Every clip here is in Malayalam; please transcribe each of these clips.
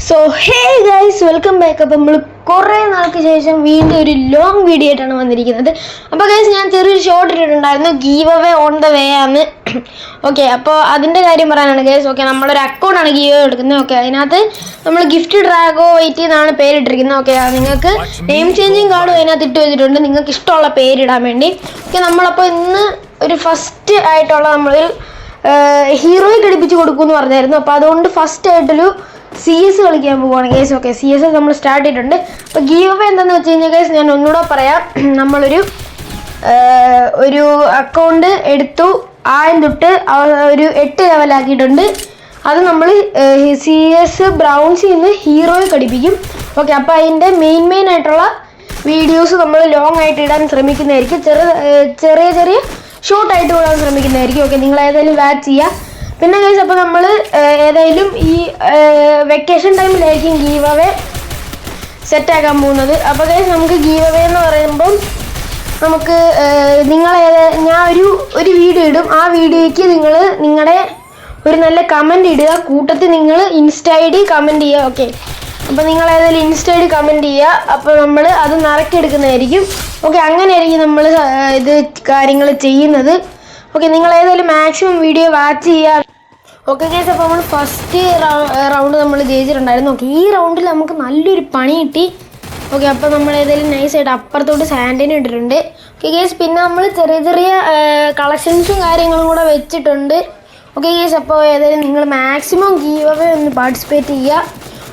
So hey guys welcome back. അപ്പോൾ നമ്മൾ കുറേ നാൾക്ക് ശേഷം വീണ്ടും ഒരു ലോങ് വീഡിയോ ആയിട്ടാണ് വന്നിരിക്കുന്നത്. അപ്പോൾ ഗൈസ് ഞാൻ ചെറിയൊരു ഷോർട്ട് ഇട്ടിട്ടുണ്ടായിരുന്നു, give away on the way ആണ്. ഓക്കെ, അപ്പോൾ അതിൻ്റെ കാര്യം പറയാനാണ് ഗൈസ്. ഓക്കെ, നമ്മളൊരു അക്കൗണ്ടാണ് ഗീവ് അവേ എടുക്കുന്നത്. ഓക്കെ, അതിനകത്ത് നമ്മൾ ഗിഫ്റ്റ് ഡ്രാഗോ വെയിറ്റ് എന്നാണ് പേരിട്ടിരിക്കുന്നത്. ഓക്കെ, നിങ്ങൾക്ക് നെയിം ചേഞ്ചിങ് കാർഡും അതിനകത്ത് ഇട്ട് വെച്ചിട്ടുണ്ട്, നിങ്ങൾക്ക് ഇഷ്ടമുള്ള പേരിടാൻ വേണ്ടി. ഓക്കെ, നമ്മളപ്പോൾ ഇന്ന് ഒരു ഫസ്റ്റ് ആയിട്ടുള്ള നമ്മളൊരു ഹീറോയെ ഘടിപ്പിച്ച് കൊടുക്കുമെന്ന് പറഞ്ഞായിരുന്നു. അപ്പോൾ അതുകൊണ്ട് ഫസ്റ്റ് ആയിട്ടൊരു CS കളിക്കാൻ പോവുകയാണ് ഗൈസ്. ഓക്കെ, CS നമ്മൾ സ്റ്റാർട്ട് ചെയ്തിട്ടുണ്ട്. അപ്പോൾ ഗീവ് അവേ എന്താണെന്ന് വെച്ച് കഴിഞ്ഞാൽ ഗൈസ് ഞാൻ ഒന്നുകൂടെ പറയാം. നമ്മളൊരു അക്കൗണ്ട് എടുത്തു, ആദ്യം തൊട്ട് ഒരു 8 ലെവലാക്കിയിട്ടുണ്ട്. അത് നമ്മൾ CS ബ്രൗൺസിൽ നിന്ന് ഹീറോയെ ഘടിപ്പിക്കും. ഓക്കെ, അപ്പോൾ അതിൻ്റെ മെയിൻ ആയിട്ടുള്ള വീഡിയോസ് നമ്മൾ ലോങ് ആയിട്ട് ഇടാൻ ശ്രമിക്കുന്നതായിരിക്കും, ചെറിയ ഷോർട്ടായിട്ട് ഇടാൻ ശ്രമിക്കുന്നതായിരിക്കും. ഓക്കെ, നിങ്ങൾ ഏതായാലും വാച്ച് ചെയ്യുക. പിന്നെ ഗൈസ്, അപ്പോൾ നമ്മൾ ഏതായാലും ഈ വെക്കേഷൻ ടൈമിലായിരിക്കും ഗീവ് അവേ സെറ്റാക്കാൻ പോകുന്നത്. അപ്പോൾ ഗൈസ് നമുക്ക് ഗീവ് അവേ എന്ന് പറയുമ്പം നമുക്ക് ഞാൻ ഒരു വീഡിയോ ഇടും. ആ വീഡിയോയ്ക്ക് നിങ്ങൾ നിങ്ങളുടെ ഒരു നല്ല കമൻറ്റ് ഇടുക, കൂട്ടത്തിൽ നിങ്ങൾ ഇൻസ്റ്റ ID കമൻറ്റ് ചെയ്യുക. ഓക്കെ, അപ്പോൾ നിങ്ങൾ ഏതായാലും ഇൻസ്റ്റ ID കമൻറ്റ് ചെയ്യുക. അപ്പോൾ നമ്മൾ അത് നറുക്കെടുക്കുന്നതായിരിക്കും. ഓക്കെ, അങ്ങനെയായിരിക്കും നമ്മൾ ഇത് കാര്യങ്ങൾ ചെയ്യുന്നത്. ഓക്കെ, നിങ്ങൾ ഏതായാലും മാക്സിമം വീഡിയോ വാച്ച് ചെയ്യുക. ഓക്കെ ഗൈസ്, അപ്പോൾ നമ്മൾ ഫസ്റ്റ് റൗണ്ട് നമ്മൾ ജയിച്ചിട്ടുണ്ടായിരുന്നു. ഓക്കെ, ഈ റൗണ്ടിൽ നമുക്ക് നല്ലൊരു പണി കിട്ടി. ഓക്കെ, അപ്പോൾ നമ്മൾ ഏതായാലും നൈസായിട്ട് അപ്പുറത്തോട്ട് സാൻഡിന് ഇട്ടിട്ടുണ്ട്. ഓക്കെ ഗൈസ്, പിന്നെ നമ്മൾ ചെറിയ കളക്ഷൻസും കാര്യങ്ങളും കൂടെ വെച്ചിട്ടുണ്ട്. ഓക്കെ ഗൈസ്, അപ്പോൾ ഏതായാലും നിങ്ങൾ മാക്സിമം ഗീവ് അവേ ഒന്ന് പാർട്ടിസിപ്പേറ്റ് ചെയ്യുക.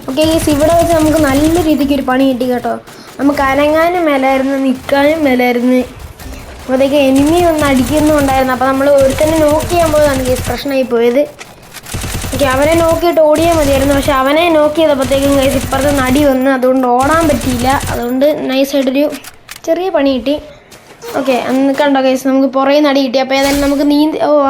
ഓക്കെ ഗൈസ്, ഇവിടെ വെച്ച് നമുക്ക് നല്ല രീതിക്ക് ഒരു പണി കിട്ടി കേട്ടോ. നമുക്ക് അനങ്ങാനും മേലായിരുന്നു, നിൽക്കാനും മേലായിരുന്നു. അപ്പോഴത്തേക്ക് എനിമി ഒന്ന് അടിക്കുന്നുണ്ടായിരുന്നു. അപ്പോൾ നമ്മൾ ഒരുത്തന്നെ നോക്ക് ചെയ്യാൻ പോയതാണ് ഗൈസ്, പ്രശ്നമായി പോയത്. ഓക്കെ, അവനെ നോക്കിയിട്ട് ഓടിയാൽ മതിയായിരുന്നു, പക്ഷെ അവനെ നോക്ക് ചെയ്തപ്പോഴത്തേക്കും ഗൈസ് ഇപ്പുറത്ത് നടി വന്ന്, അതുകൊണ്ട് ഓടാൻ പറ്റിയില്ല. അതുകൊണ്ട് നൈസായിട്ടൊരു ചെറിയ പണി കിട്ടി. ഓക്കെ, അന്ന് കണ്ടോ ഗൈസ്, നമുക്ക് പുറകെ നടി കിട്ടി. അപ്പോൾ ഏതായാലും നമുക്ക്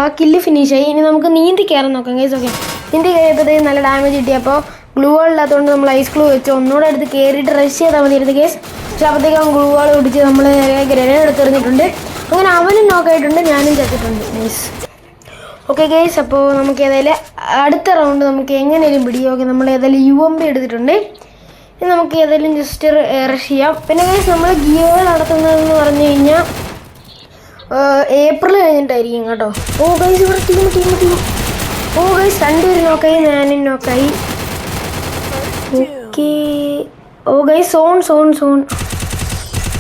ആ കില്ല് ഫിനിഷായി. ഇനി നമുക്ക് നീന്തി കയറാൻ നോക്കാം ഗൈസ്. ഓക്കെ, നീന്തി കയറിയപ്പോഴത്തേക്കും നല്ല ഡാമേജ് കിട്ടി. അപ്പോൾ ഗ്ലൂ വാൾ ഇല്ലാത്തതുകൊണ്ട് നമ്മൾ ഐസ് ഗ്ലൂ വെച്ച് ഒന്നുകൂടെ എടുത്ത് കയറിയിട്ട് റഷ് ചെയ്താൽ മതിയായിരുന്നു ഗൈസ്. പക്ഷെ അപ്പോഴത്തേക്കും അവൻ ഗ്ലൂ വാൾ പിടിച്ച് നമ്മൾ ഗ്രനേഡ് എടുത്തെറിഞ്ഞിട്ടുണ്ട്. അങ്ങനെ അവനും നോക്കായിട്ടുണ്ട്, ഞാനും ചത്തിട്ടുണ്ട് ഗൈസ്. ഓക്കെ ഗൈസ്, അപ്പോൾ നമുക്ക് ഏതായാലും അടുത്ത റൗണ്ട് നമുക്ക് എങ്ങനെയും പിടിക്കും. ഓക്കെ, നമ്മൾ ഏതായാലും UMP എടുത്തിട്ടുണ്ട്. ഇനി നമുക്ക് ഏതായാലും ജസ്റ്റ് റഷ് ചെയ്യാം. പിന്നെ ഗൈസ്, നമ്മൾ ഗീവ് നടത്തുന്നതെന്ന് പറഞ്ഞു കഴിഞ്ഞാൽ ഏപ്രിൽ കഴിഞ്ഞിട്ടായിരിക്കും കേട്ടോ. ഓ ഗൈസ്, ഇവിടെ ടീം ഓ ഗൈസ്, 2 പേര് നോക്കായി, ഞാനും നോക്കായി. ഓക്കെ, ഓ ഗൈസ്, സോൺ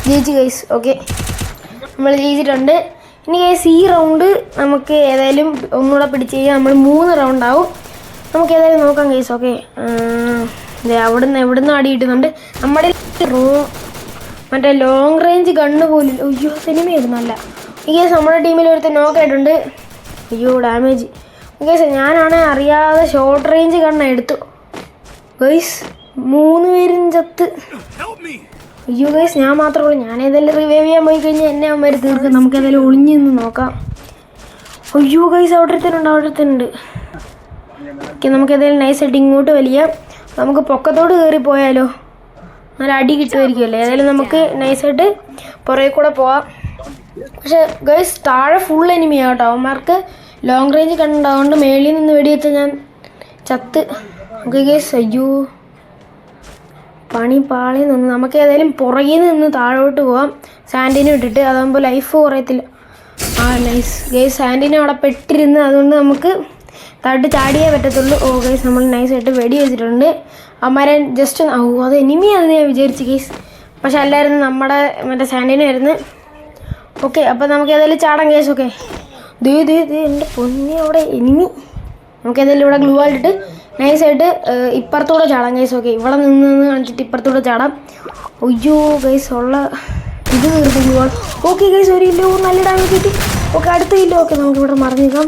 ജയിച്ചു ഗൈസ്. ഓക്കെ, നമ്മൾ ജയിച്ചിട്ടുണ്ട്. ഇനി ഗൈസ് ഈ റൗണ്ട് നമുക്ക് ഏതായാലും ഒന്നുകൂടെ പിടിച്ച് കഴിഞ്ഞാൽ നമ്മൾ 3 റൗണ്ട് ആവും. നമുക്ക് ഏതായാലും നോക്കാം ഗൈസ്. ഓക്കെ, എവിടുന്ന് അടി കിട്ടുന്നുണ്ട്. നമ്മുടെ മറ്റേ ലോങ് റേഞ്ച് ഗണ്ണ് പോലും, അയ്യോ സിനിമയായിരുന്നു അല്ല. ഈ കേസ് നമ്മുടെ ടീമിൽ ഒരുത്തൻ നോക്കായിട്ടുണ്ട്. അയ്യോ ഡാമേജ് ഗൈസ്, ഞാനാണെങ്കിൽ അറിയാതെ ഷോർട്ട് റേഞ്ച് ഗണ്ണ് എടുത്തു ഗൈസ്. 3 പേരും ചത്ത്. അയ്യോ ഗൈസ്, ഞാൻ മാത്രമേ ഉള്ളൂ. ഞാൻ ഏതായാലും റിവൈവ് ചെയ്യാൻ പോയി കഴിഞ്ഞാൽ എന്നെ അവന്മാർ തീർക്കും. നമുക്ക് ഏതായാലും ഒളിഞ്ഞു നിന്ന് നോക്കാം. അയ്യോ ഗൈസ്, അവിടെ ഒരുത്തനുണ്ട്. ഓക്കെ, നമുക്ക് ഏതായാലും നൈസായിട്ട് ഇങ്ങോട്ട് വലിയാം. നമുക്ക് പൊക്കത്തോട് കയറി പോയാലോ, നല്ല അടി കിട്ടുമായിരിക്കുമല്ലേ. ഏതായാലും നമുക്ക് നൈസായിട്ട് പുറകെ കൂടെ പോവാം. പക്ഷേ ഗൈസ്, താഴെ ഫുൾ എനിമിയാണ് കേട്ടോ. അവന്മാർക്ക് ലോങ് റേഞ്ച് കണ്ടുകൊണ്ട് മേളിൽ നിന്ന് വെടിവെച്ച ഞാൻ ചത്ത്. ഓക്കെ ഗൈസ്, അയ്യോ പണി പാളി നിന്ന്. നമുക്ക് ഏതായാലും പുറകിൽ നിന്ന് താഴോട്ട് പോവാം, സാൻഡിനെ ഇട്ടിട്ട്. അതാകുമ്പോൾ ലൈഫ് കുറയത്തില്ല. നൈസ് ഗൈസ്, സാൻഡിനെ അവിടെ പെട്ടിരുന്ന്, അതുകൊണ്ട് നമുക്ക് താഴോട്ട് ചാടിയേ പറ്റത്തുള്ളൂ. ഓ ഗൈസ്, നമ്മൾ നൈസായിട്ട് വെടി വെച്ചിട്ടുണ്ട്. അമ്മമാരെ ജസ്റ്റ് അത് എനിമിയാണെന്ന് ഞാൻ വിചാരിച്ചു ഗൈസ്, പക്ഷെ അല്ലായിരുന്നു, നമ്മുടെ മറ്റേ സാൻഡിനെ ആയിരുന്നു. ഓക്കെ, അപ്പോൾ നമുക്ക് ഏതായാലും ചാടാം ഗൈസ്. ഓക്കെ, ദേ എൻ്റെ പൊന്നി അവിടെ എനിമി. നമുക്ക് ഏതായാലും ഇവിടെ ഗ്ലൂ ആയിട്ട് നൈസായിട്ട് ഇപ്പുറത്തൂടെ ചാടാം ഗൈസ്. ഓക്കെ, ഇവിടെ നിന്ന് കാണിച്ചിട്ട് ഇപ്പുറത്തൂടെ ചാടാം. അയ്യോ ഗൈസ്, ഉള്ള ഇത് തീർന്നു ഗ്ലൂ ആൾ. ഓക്കെ ഗൈസ്, ഒരു ഇല്ലോ നല്ല ഡാമേജ് കിട്ടി. ഓക്കെ, അടുത്ത ഇല്ലോ. ഓക്കെ, നമുക്ക് ഇവിടെ മറിഞ്ഞേക്കാം.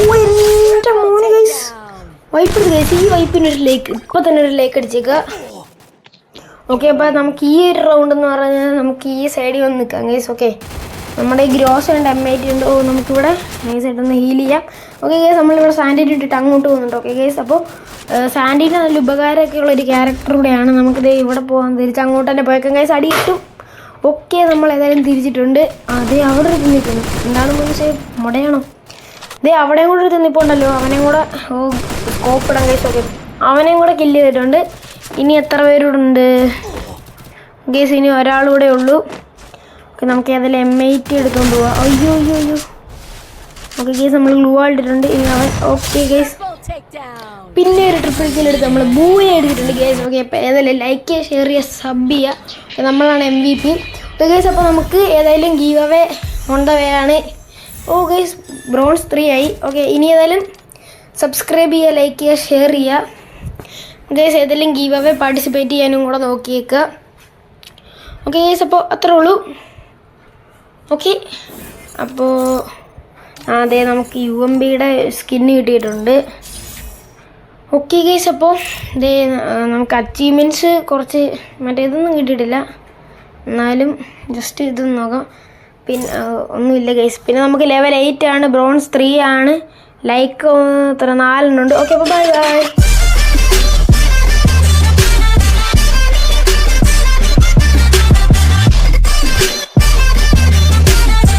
ഓ എൻ്റെ മോനെ ഗൈസ്, വൈപ്പ് എടുത്ത് ഗൈസ്. ഈ വൈപ്പിനൊരു ലേക്ക് ഇപ്പം തന്നെ ഒരു ലേക്ക് അടിച്ചേക്കുക. ഓക്കെ, അപ്പോൾ നമുക്ക് ഈ ഒരു റൗണ്ട് എന്ന് പറഞ്ഞാൽ നമുക്ക് ഈ സൈഡിൽ വന്ന് നിൽക്കാം ഗൈസ്. ഓക്കെ, നമ്മുടെ ഈ ഗ്രോസ് ഉണ്ട്, M80 ഉണ്ട്. ഓ, നമുക്കിവിടെ നൈസായിട്ടൊന്ന് ഹീൽ ചെയ്യാം. ഓക്കെ ഗൈസ്, നമ്മളിവിടെ സാൻഡിനെ ഇട്ടിട്ട് അങ്ങോട്ട് പോകുന്നുണ്ട്. ഓക്കെ ഗൈസ്, അപ്പോൾ സാൻഡിന് നല്ല ഉപകാരമൊക്കെ ഉള്ളൊരു ക്യാരക്ടർ കൂടെയാണ്. നമുക്കിത് ഇവിടെ പോകാൻ തിരിച്ച് അങ്ങോട്ട് തന്നെ പോയേക്കാം ഗൈസ്, അടി കിട്ടും. ഓക്കെ, നമ്മൾ ഏതായാലും തിരിച്ചിട്ടുണ്ട്. അതെ, അവിടെ നിൽക്കുന്നു. എന്താണ് മനുഷ്യ മുടയാണോ? ദേ അവിടെയും കൂടെ ഒരു നിൽപ്പുണ്ടല്ലോ, അവനെയും കൂടെ സ്കോപ്പ് ഇടാൻ ഗൈസ്. ഓക്കെ, അവനെയും കൂടെ കില്ല് ചെയ്തിട്ടുണ്ട്. ഇനി എത്ര പേരുണ്ട് ഗേസ്? ഇനി ഒരാളൂടെ ഉള്ളൂ. ഓക്കെ, നമുക്ക് ഏതെങ്കിലും M80 എടുത്തുകൊണ്ട് പോവാം. അയ്യോ അയ്യോ അയ്യോ. ഓക്കെ ഗേസ്, നമ്മൾ ഗ്ലൂ ഇട്ടിട്ടുണ്ട്. ഇനി അവൻ ഓക്കെ ഗേസ്, പിന്നെ ഒരു ട്രിപ്പിൾ കിൽ എടുത്ത് നമ്മൾ ബൂയ എടുത്തിട്ടുണ്ട് ഗേസ്. ഓക്കെ, അപ്പോൾ ഏതായാലും ലൈക്ക് ചെയ്യുക, ഷെയർ ചെയ്യുക, സബ് ചെയ്യുക. ഓക്കെ, നമ്മളാണ് MVP. ഓക്കെ ഗേസ്, അപ്പോൾ നമുക്ക് ഏതായാലും give away on the way ആണ്. ഓ ഗേസ്, ബ്രോൺസ് 3 ആയി. ഓക്കെ, ഇനി ഏതായാലും സബ്സ്ക്രൈബ് ചെയ്യുക, ലൈക്ക് ചെയ്യുക, ഷെയർ ചെയ്യുക ഗേസ്. ഏതെങ്കിലും ഗീവ് അവേ പാർട്ടിസിപ്പേറ്റ് ചെയ്യാനും കൂടെ നോക്കിയേക്കുക. ഓക്കെ ഗേസ്, അപ്പോൾ അത്രേ ഉള്ളൂ. ഓക്കെ, അപ്പോൾ അതെ, നമുക്ക് UMBയുടെ സ്കിന്ന് കിട്ടിയിട്ടുണ്ട്. ഓക്കെ ഗേസ്, അപ്പോൾ ഇതേ നമുക്ക് അച്ചീവ്മെൻറ്റ്സ് കുറച്ച് ഇതൊന്നും കിട്ടിയിട്ടില്ല. എന്നാലും ജസ്റ്റ് ഇതൊന്ന് നോക്കാം. പിന്നെ ഒന്നുമില്ല ഗേസ്. പിന്നെ നമുക്ക് ലെവൽ 8 ആണ്, ബ്രോൺസ് 3 ആണ്, ലൈക്ക് 4 ഉണ്ട്. ഓക്കെ, അപ്പോൾ ബൈ ബൈ.